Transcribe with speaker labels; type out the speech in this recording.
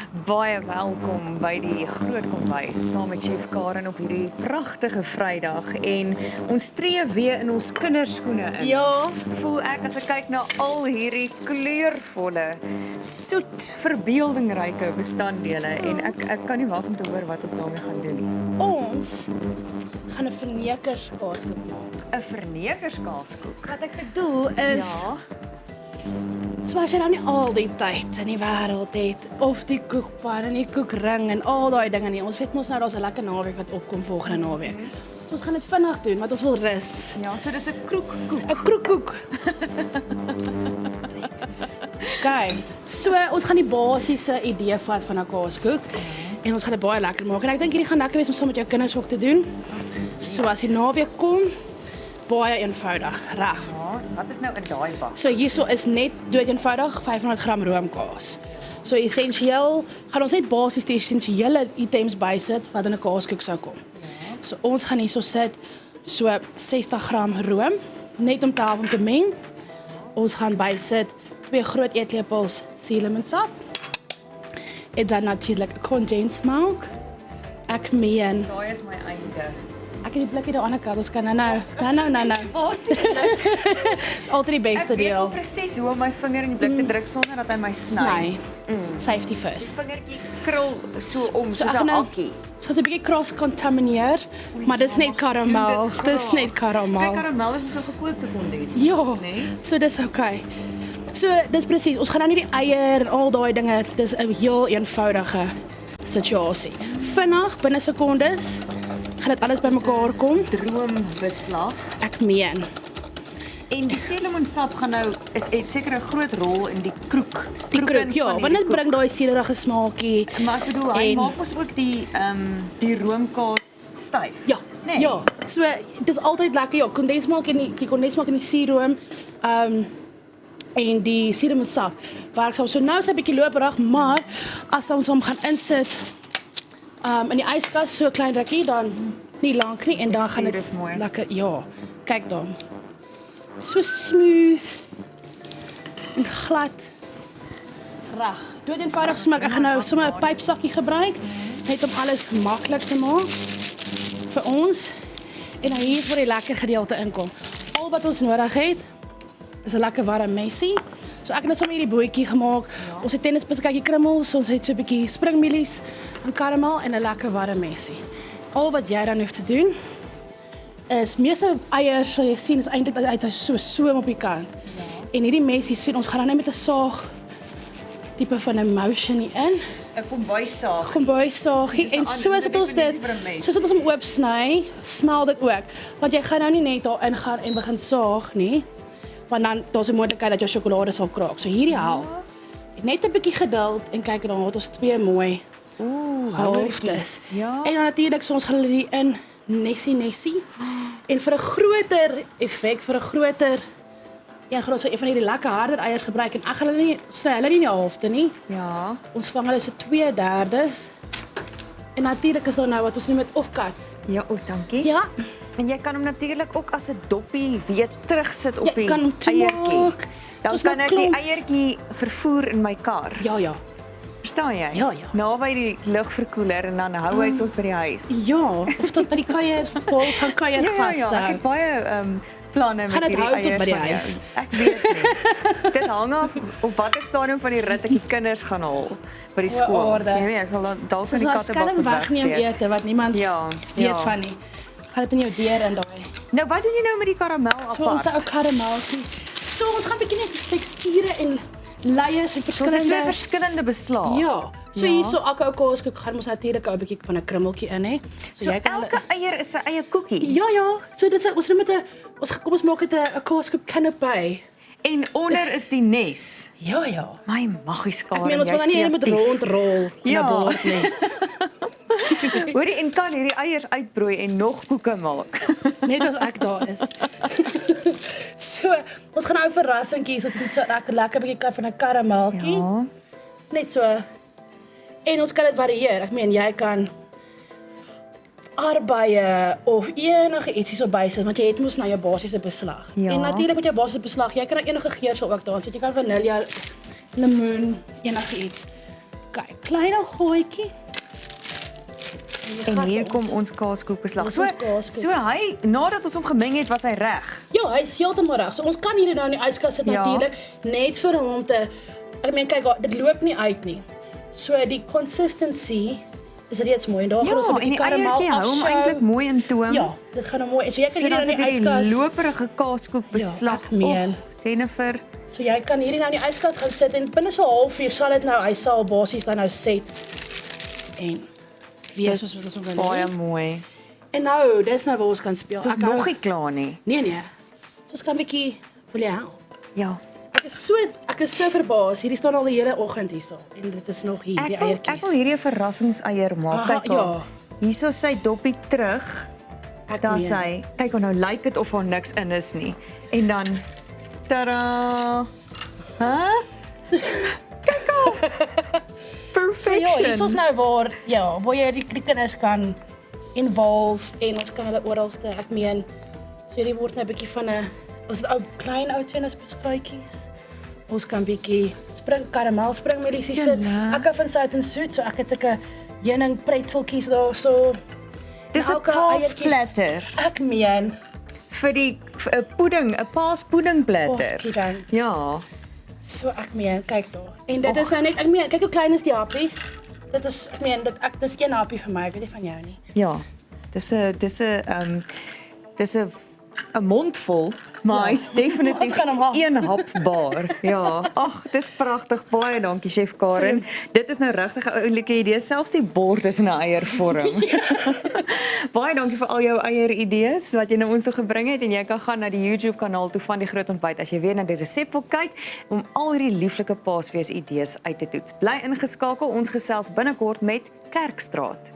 Speaker 1: Baie welkom by die Groot Kombuis saam met Chef Karen op hierdie pragtige Vrydag en ons tree weer in ons kinderskoene in.
Speaker 2: Ja.
Speaker 1: Voel ek as ek kyk na al hierdie kleurvolle, soet, verbeeldingryke bestanddele en ek kan nie wag om te hoor wat ons daarmee gaan doen nie.
Speaker 2: Ons gaan 'n vernekerskaaskoek maak.
Speaker 1: 'n Vernekerskaaskoek.
Speaker 2: Wat ek bedoel is,
Speaker 1: Ja.
Speaker 2: so as jy nou nie al die tyd in die wêreld het, of die koekpan en die koekring en al daai dinge nie. Ons weet mos nou daar's 'n lekker naweek wat opkom volgende naweek. So ons gaan dit vinnig doen, want ons wil rus.
Speaker 1: Ja, so dis 'n kroekkoek.
Speaker 2: 'n Kroekkoek. Okay, so ons gaan die basiese idee vat van 'n kaaskoek en ons gaan dit baie lekker maak. En ek dink hierdie gaan lekker wees om saam met jou kinders ook te doen. So as die naweek kom, baie eenvoudig, reg.
Speaker 1: Ja, wat is nou in daai bak?
Speaker 2: So hierso is net dood eenvoudig 500 gram roomkaas. So essensieel gaan ons net basies die essensiële items bysit wat in 'n kaaskoek sou kom. So ons gaan hierso sit so 60 gram room, net om te help om te meng. Ons gaan bysit 2 groot eetlepels suurlemonsap. En dan natuurlik condensed milk. Ek meen,
Speaker 1: Daai is my einde.
Speaker 2: ek het die blikkie daar aan die kant, ons kan nou.
Speaker 1: Waar's die blik?
Speaker 2: Dis altyd die beste
Speaker 1: Ek weet al
Speaker 2: deel.
Speaker 1: presies hoe om my vinger in die blik te druk sonder dat hy my sny.
Speaker 2: Safety first.
Speaker 1: Die vingertjie krul so om
Speaker 2: So
Speaker 1: soos
Speaker 2: ek
Speaker 1: 'n
Speaker 2: nou-
Speaker 1: hakkie.
Speaker 2: So gaan 'n bietjie cross-contamineer, maar dis net karamel.
Speaker 1: Doen dit
Speaker 2: Dis
Speaker 1: graag.
Speaker 2: net karamel.
Speaker 1: Kyk, karamel is mos 'n gekookte kondens.
Speaker 2: Ja,
Speaker 1: Nee?
Speaker 2: so dis okay. So dis presies, ons gaan nou nie die eier en al daai dinge, dis 'n heel eenvoudige situasie. Vinnig, binne sekondes, gaan dit alles bymekaar kom.
Speaker 1: Droombeslag.
Speaker 2: Ek meen,
Speaker 1: En die suurlemonsap gaan nou het seker 'n groot rol in die kroek.
Speaker 2: die kroek,
Speaker 1: Kroekens
Speaker 2: ja,
Speaker 1: van
Speaker 2: want
Speaker 1: hierdie
Speaker 2: dit bring daai suurige smaakie.
Speaker 1: koek. Maar ek bedoel, hy
Speaker 2: en-
Speaker 1: maak mos ook die roomkaas styf.
Speaker 2: Ja,
Speaker 1: Nee.
Speaker 2: ja. So dis altyd lekker, ja, kondensmelk en die kondensmelk en die suurroom, en die suurlemonsap werk saam. So nou is hy 'n bietjie loperig, maar as ons hom gaan insit in die yskas so 'n klein rukkie, dan nie lank nie en dan gaan
Speaker 1: Tekstuur
Speaker 2: dit
Speaker 1: is mooi.
Speaker 2: lekker, ja. Kyk dan. So smooth en glad. Reg. Dood eenvoudig smaak. Ek gaan nou sommer 'n pypsakkie gebruik net om alles maklik te maak vir ons. En dan hier waar die lekker gedeelte inkom. Al wat ons nodig het is 'n lekker warm messie. So ek het net sommer hierdie bootjie gemaak. Ja. Ons het tennisbiskuitjie krummels, ons het so 'n bietjie springmielies en karamel en 'n lekker warm messie. Al wat jy dan hoef te doen is meeste eiers sal jy sien is eintlik uit so soom op die kant. Ja. En hierdie messie sien ons gaan dan net met 'n saag tipe van 'n motion hier in.
Speaker 1: 'n kombuissaag.
Speaker 2: Kombuissaagie
Speaker 1: Dis 'n
Speaker 2: en soos wat ons dit
Speaker 1: definisie vir 'n mes.
Speaker 2: soos wat ons hom oop sny, smel dit ook. Want jy gaan nou nie net daarin gaan en begin saag nie, want dan daar's 'n moontlikheid dat jou sjokolade sal kraak. So hierdie haal. Net 'n bietjie geduld en kyk dan het ons twee mooi halftes.
Speaker 1: Ja.
Speaker 2: En dan natuurlik so ons gaan hulle hier in nessie. En vir 'n groter effek, vir 'n groter gaan ons een van hierdie lekker harder eiers gebruik en ek gaan hulle nie sny hulle nie in die halfte nie.
Speaker 1: Ja.
Speaker 2: Ons vang hulle so 2/3. En natuurlik is daar nou wat ons noem met offcuts.
Speaker 1: Ja, dankie.
Speaker 2: Ja,
Speaker 1: En jy kan hom natuurlik ook as 'n doppie weer terugsit op
Speaker 2: jy
Speaker 1: die
Speaker 2: kan hom
Speaker 1: eiertjie.
Speaker 2: toemaak.
Speaker 1: Dan
Speaker 2: Ons
Speaker 1: kan
Speaker 2: nou
Speaker 1: ek die
Speaker 2: klomp-
Speaker 1: eiertjie vervoer in my kar.
Speaker 2: Ja.
Speaker 1: Verstaan jy?
Speaker 2: Ja.
Speaker 1: Naby die lugverkoeler en dan hou hy tot by die huis.
Speaker 2: Ja, of tot by die kuier, ons gaan kuier vaste.
Speaker 1: Ek het baie planne met
Speaker 2: Gaan dit
Speaker 1: hierdie
Speaker 2: hou tot
Speaker 1: eiers
Speaker 2: by die
Speaker 1: van jou.
Speaker 2: huis?
Speaker 1: Ek weet nie. Dit hang af op watter stadium van die rit ek die kinders gaan haal by die
Speaker 2: O,
Speaker 1: skool.
Speaker 2: orde.
Speaker 1: Jy weet, sal dalk
Speaker 2: Soos
Speaker 1: in die
Speaker 2: ons
Speaker 1: kattebak
Speaker 2: skelm wegneem
Speaker 1: wegsteek.
Speaker 2: ete wat niemand
Speaker 1: Ja,
Speaker 2: weet
Speaker 1: ja.
Speaker 2: van nie. Gaan dit in jou deur in daai.
Speaker 1: Nou, wat doen jy nou met die karamel
Speaker 2: So ons
Speaker 1: apart?
Speaker 2: ou karameltjie. So ons gaan bietjie net teksture en layers en
Speaker 1: Ons het
Speaker 2: verskillende
Speaker 1: twee verskillende beslae.
Speaker 2: Ja. So
Speaker 1: Ja.
Speaker 2: hierso elke ou kaaskoek gaan ons natuurlik 'n bietjie van 'n krummeltjie in hê.
Speaker 1: So elke eier is sy eie koekie.
Speaker 2: Ja. So dis ons noem dit 'n kom ons maak dit 'n kaaskoek canapé.
Speaker 1: En onder is die nes.
Speaker 2: Ja.
Speaker 1: My maggies Karen,
Speaker 2: Ek meen ons wil dan nie net met rondrol
Speaker 1: Ja.
Speaker 2: na bord nie.
Speaker 1: Hoorie, en kan hierdie eiers uitbroei en nog koeke maak.
Speaker 2: Net as ek daar is. So, ons gaan nou 'n verrassingkie, soos net so lekker bietjie van 'n karameltjie.
Speaker 1: Ja.
Speaker 2: Net so. En ons kan dit varieer. Ek meen jy kan arbeie of enige ietsie so bysit want jy het mos nou jou basiese beslag.
Speaker 1: Ja.
Speaker 2: En natuurlik met jou basiese beslag, jy kan enige geur so ook daar sit. Jy kan vanilja, lemoen, enige iets Okay, klein gooitjie.
Speaker 1: En hier kom ons kaaskoekbeslag.
Speaker 2: Dis
Speaker 1: So,
Speaker 2: ons kaaskoek.
Speaker 1: so hy, nadat ons hom gemeng het, was hy reg.
Speaker 2: Ja, hy is heeltemal reg. So ons kan hier nou in die yskas sit
Speaker 1: Ja.
Speaker 2: natuurlik net vir hom te ek meen kyk, dit loop nie uit nie. So die consistency is reeds mooi en daar gaan ons 'n
Speaker 1: Ja, en
Speaker 2: bietjie
Speaker 1: die
Speaker 2: karamel
Speaker 1: eiertjie hou hom
Speaker 2: afsjou.
Speaker 1: eintlik mooi in toom.
Speaker 2: Ja, dit gaan nou mooi. So jy kan
Speaker 1: So
Speaker 2: hierdie
Speaker 1: dan
Speaker 2: nou in
Speaker 1: sit
Speaker 2: die
Speaker 1: jy die
Speaker 2: yskas.
Speaker 1: loperige kaaskoekbeslag
Speaker 2: Ja, ek meen.
Speaker 1: Jennifer,
Speaker 2: So jy kan hierdie nou in die yskas gaan sit en binne so 'n halfuur sal dit nou hy sal basies dan nou set. En wees soos wat ons wil
Speaker 1: baie
Speaker 2: hê.
Speaker 1: mooi.
Speaker 2: En nou, dis nou waar ons kan speel.
Speaker 1: So is
Speaker 2: Ek hou-
Speaker 1: nog nie klaar nie.
Speaker 2: Nee nee. So ons kan 'n bietjie wil jy help.
Speaker 1: Ja.
Speaker 2: Ek is so verbaas. Hierdie staan al die hele oggend hierso en dit is nog hier, die
Speaker 1: Ek wil
Speaker 2: eiertjies.
Speaker 1: hierdie 'n verrassingseier maak.
Speaker 2: Aha,
Speaker 1: Kyk haar.
Speaker 2: ja.
Speaker 1: Hierso sy doppie terug.
Speaker 2: Ek
Speaker 1: Dan
Speaker 2: meen.
Speaker 1: sy, kyk hoe nou lyk dit of daar niks in is nie. En dan tada. Hæ? Kyk al.
Speaker 2: So ja, hier is
Speaker 1: Perfection.
Speaker 2: ons nou waar jy die kinders kan involve en ons kan hulle oralste, ek meen, so hierdie word nou 'n bietjie van 'n ons het ou klein ou tennisbeskuitjies. Ons kan bietjie karamel springmielies sit.
Speaker 1: Jana.
Speaker 2: Ek hou van sout en soet, so ek het sulke heuning pretseltjies daarso.
Speaker 1: Dis 'n
Speaker 2: Elke eiertjie-
Speaker 1: paasplatter
Speaker 2: Ek meen,
Speaker 1: vir 'n pudding, 'n paaspuddingplatter.
Speaker 2: paaspoding.
Speaker 1: Ja.
Speaker 2: So ek meen, kyk daar. En dit is nou net, ek meen, kyk hoe klein is die happies. Dit is, ek meen, dis een happie vir my, ek weet nie van jou nie.
Speaker 1: Ja. Dis 'n mondvol, maar
Speaker 2: Ja.
Speaker 1: hy's definitief
Speaker 2: Ons gaan hom haal.
Speaker 1: een hapbaar. Ja. Ag, dis pragtig. Baie dankie Chef Karen. Dit is nou regtig 'n oulike idee. Selfs die bord is in 'n eiervorm. Baie dankie vir al jou eieridees wat jy nou ons toe gebring het en jy kan gaan na die YouTube kanaal toe van die Groot Ontbyt as jy weer na die resep wil kyk om al hierdie lieflike Paasfees idees uit te toets. Bly ingeskakel. Ons gesels binnekort met Kerkstraat.